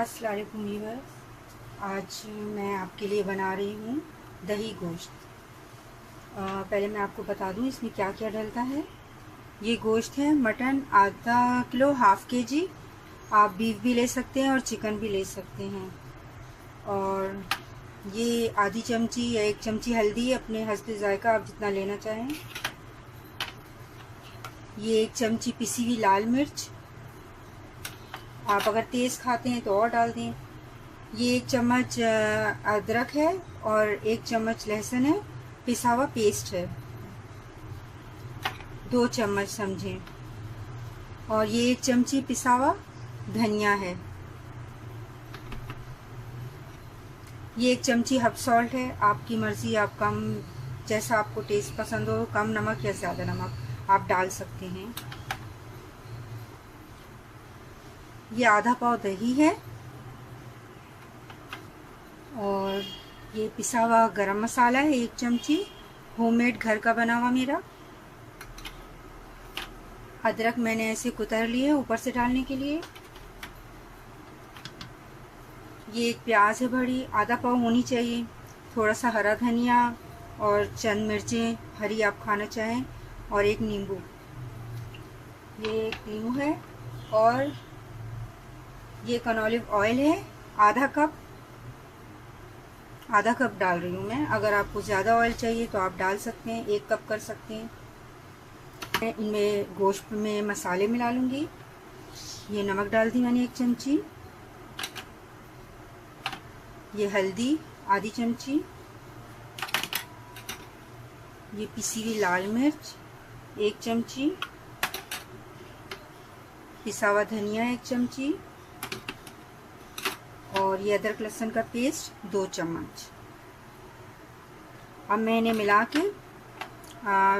अस्सलाम वालेकुम व्यूअर्स। आज मैं आपके लिए बना रही हूँ दही गोश्त। पहले मैं आपको बता दूँ इसमें क्या क्या डलता है। ये गोश्त है मटन आधा किलो, हाफ़ के जी। आप बीफ भी ले सकते हैं और चिकन भी ले सकते हैं। और ये आधी चमची या 1 चमची हल्दी, अपने हस्ब जायका आप जितना लेना चाहें। ये 1 चमची पिसी हुई लाल मिर्च, आप अगर तेज़ खाते हैं तो और डाल दें। ये 1 चम्मच अदरक है और 1 चम्मच लहसुन है, पिसा हुआ पेस्ट है, 2 चम्मच समझें। और ये 1 चमची पिसा हुआ धनिया है। ये 1 चमची हब सॉल्ट है, आपकी मर्ज़ी, आप कम, जैसा आपको टेस्ट पसंद हो, कम नमक या ज़्यादा नमक आप डाल सकते हैं। ये आधा पाव दही है और ये पिसा हुआ गरम मसाला है 1 चमची, होममेड घर का बना हुआ मेरा। अदरक मैंने ऐसे कुतर लिए ऊपर से डालने के लिए। ये 1 प्याज है बड़ी, आधा पाव होनी चाहिए। थोड़ा सा हरा धनिया और चंद मिर्चें हरी आप खाना चाहें, और 1 नींबू। ये 1 नींबू है। और ये ऑलिव ऑयल है, आधा कप डाल रही हूँ मैं। अगर आपको ज़्यादा ऑयल चाहिए तो आप डाल सकते हैं, 1 कप कर सकते हैं। मैं इनमें गोश्त में मसाले मिला लूँगी। ये नमक डाल दी मैंने 1 चमची। ये हल्दी आधी चमची। ये पिसी हुई लाल मिर्च 1 चमची। पिसा हुआ धनिया 1 चमची। और ये अदरक लहसुन का पेस्ट 2 चम्मच। अब मैं इन्हें मिला के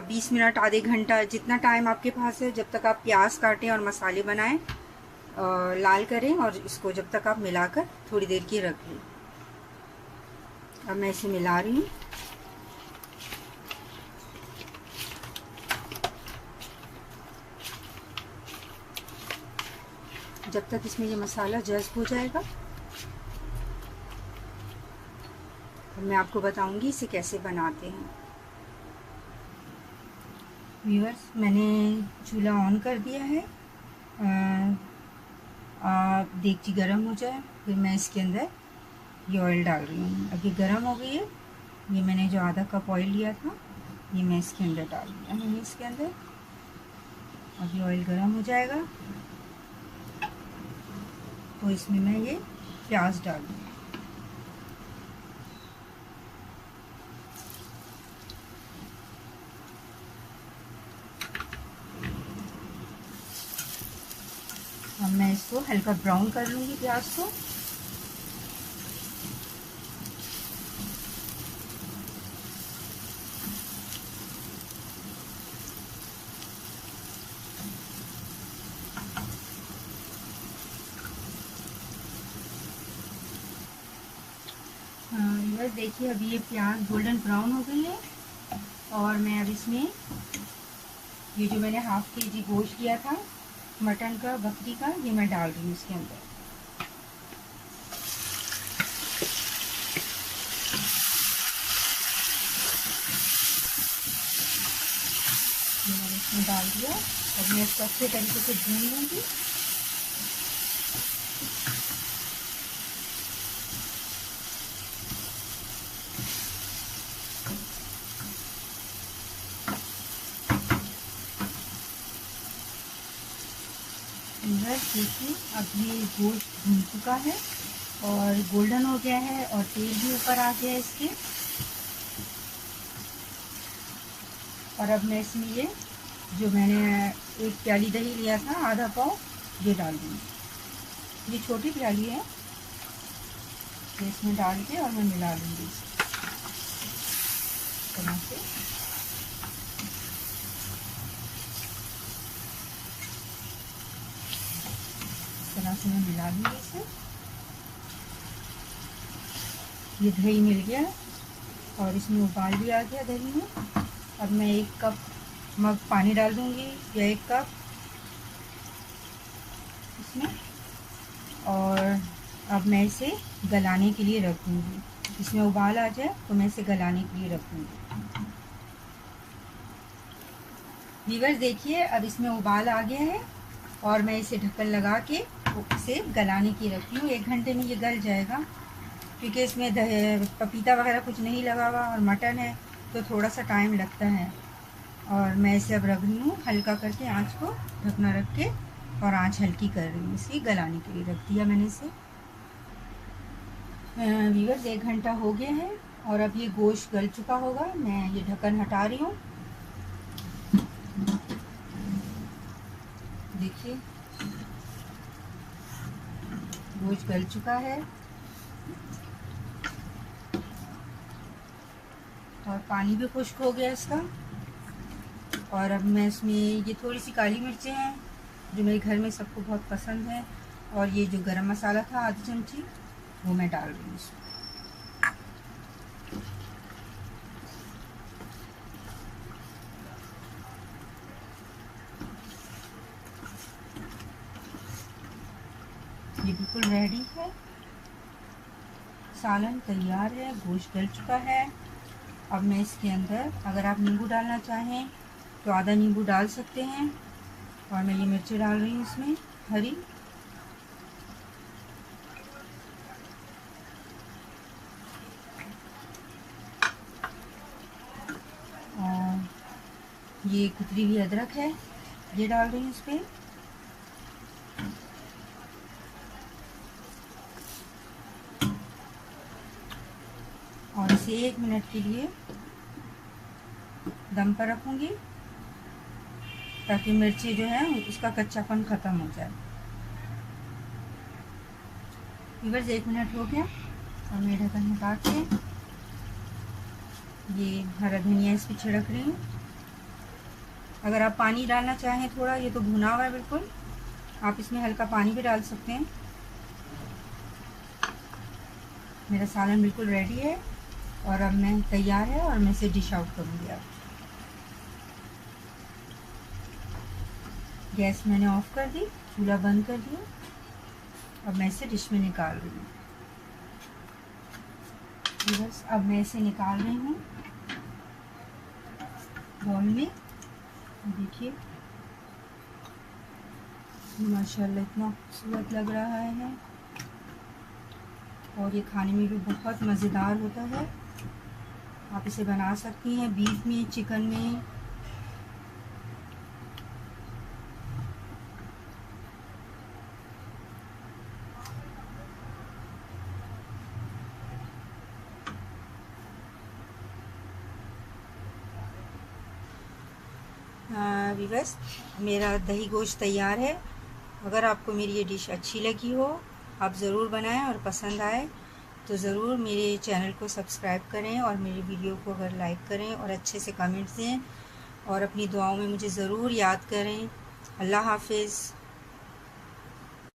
20 मिनट, आधे घंटा, जितना टाइम आपके पास है, जब तक आप प्याज काटें और मसाले बनाएं, लाल करें, और इसको जब तक आप मिलाकर थोड़ी देर की रख लें। अब मैं इसे मिला रही हूँ। जब तक इसमें ये मसाला जज़्ब हो जाएगा, मैं आपको बताऊंगी इसे कैसे बनाते हैं। व्यूअर्स, मैंने चूल्हा ऑन कर दिया है। देगची गर्म हो जाए, फिर मैं इसके अंदर ये ऑयल डाल रही हूँ। अब ये गर्म हो गई है। ये मैंने जो आधा कप ऑयल लिया था, ये मैं इसके अंदर डाल दिया मैंने इसके अंदर। अब ये ऑयल गर्म हो जाएगा तो इसमें मैं ये प्याज डाल दूँगी। अब मैं इसको हल्का ब्राउन कर लूँगी प्याज को। बस देखिए, अभी ये प्याज गोल्डन ब्राउन हो गई है। और मैं अब इसमें ये जो मैंने हाफ़ के जी गोश्त लिया था मटन का, बकरी का, ये मैं डाल रही हूँ इसके अंदर। ये मैंने इसमें डाल दिया। अब मैं इसको अच्छे तरीके से भून लूँगी। देखिए, अब ये गोश्त भून चुका है और गोल्डन हो गया है और तेल भी ऊपर आ गया है इसके। और अब मैं इसमें ये जो मैंने 1 प्याली दही लिया था, आधा पाव, ये डाल दूँगी। ये छोटी प्याली है, तो इसमें डाल के और मैं मिला लूँगी इस तरह से। तरह से मैं मिला लूँगी इसे। ये दही मिल गया और इसमें उबाल भी आ गया दही में। अब मैं 1 कप मग पानी डाल दूँगी, या 1 कप इसमें। और अब मैं इसे गलाने के लिए रख दूँगी। इसमें उबाल आ जाए तो मैं इसे गलाने के लिए रख दूँगी। व्यूअर्स देखिए, अब इसमें उबाल आ गया है और मैं इसे ढक्कन लगा के इसे गलाने की रखती हूँ। 1 घंटे में ये गल जाएगा, क्योंकि इसमें पपीता वगैरह कुछ नहीं लगा हुआ और मटन है तो थोड़ा सा टाइम लगता है। और मैं इसे अब रख रही हूँ हल्का करके, आँच को ढकना रख के, और आँच हल्की कर रही हूँ इसे गलाने के लिए रख दिया मैंने इसे। व्यूअर्स 1 घंटा हो गया है और अब ये गोश्त गल चुका होगा। मैं ये ढक्कन हटा रही हूँ। देखिए गोश्त गल चुका है और पानी भी खुश्क हो गया इसका। और अब मैं इसमें ये थोड़ी सी काली मिर्चें हैं जो मेरे घर में सबको बहुत पसंद है, और ये जो गरम मसाला था आधी चमची वो मैं डाल रही हूँ इसमें। ये बिल्कुल रेडी है, सालन तैयार है, गोश्त गल चुका है। अब मैं इसके अंदर, अगर आप नींबू डालना चाहें तो आधा नींबू डाल सकते हैं। और मैं ये मिर्ची डाल रही हूँ इसमें हरी। और ये कुतरी हुई अदरक है, ये डाल रही हूँ इस पर। और इसे 1 मिनट के लिए दम पर रखूँगी ताकि मिर्ची जो है उसका कच्चापन ख़त्म हो जाए। व्यूअर्स 1 मिनट हो गया और मैं ढक्कन हटा के ये हरा धनिया इस पर छिड़क रही हूँ। अगर आप पानी डालना चाहें थोड़ा, ये तो भुना हुआ है बिल्कुल, आप इसमें हल्का पानी भी डाल सकते हैं। मेरा सालन बिल्कुल रेडी है और अब मैं तैयार है और मैं इसे डिश आउट करूँगी। अब गैस मैंने ऑफ कर दी, चूल्हा बंद कर दिया। अब मैं इसे डिश में निकाल रही हूँ। बस अब मैं इसे निकाल रही हूँ बाउल में। देखिए माशाल्लाह इतना खूबसूरत लग रहा है और ये खाने में भी बहुत मज़ेदार होता है। आप इसे बना सकती हैं बीफ में, चिकन में। व्यूअर्स मेरा दही गोश्त तैयार है। अगर आपको मेरी ये डिश अच्छी लगी हो, आप ज़रूर बनाएं और पसंद आए तो ज़रूर मेरे चैनल को सब्सक्राइब करें और मेरी वीडियो को अगर लाइक करें और अच्छे से कमेंट्स दें और अपनी दुआओं में मुझे ज़रूर याद करें। अल्लाह हाफ़िज़।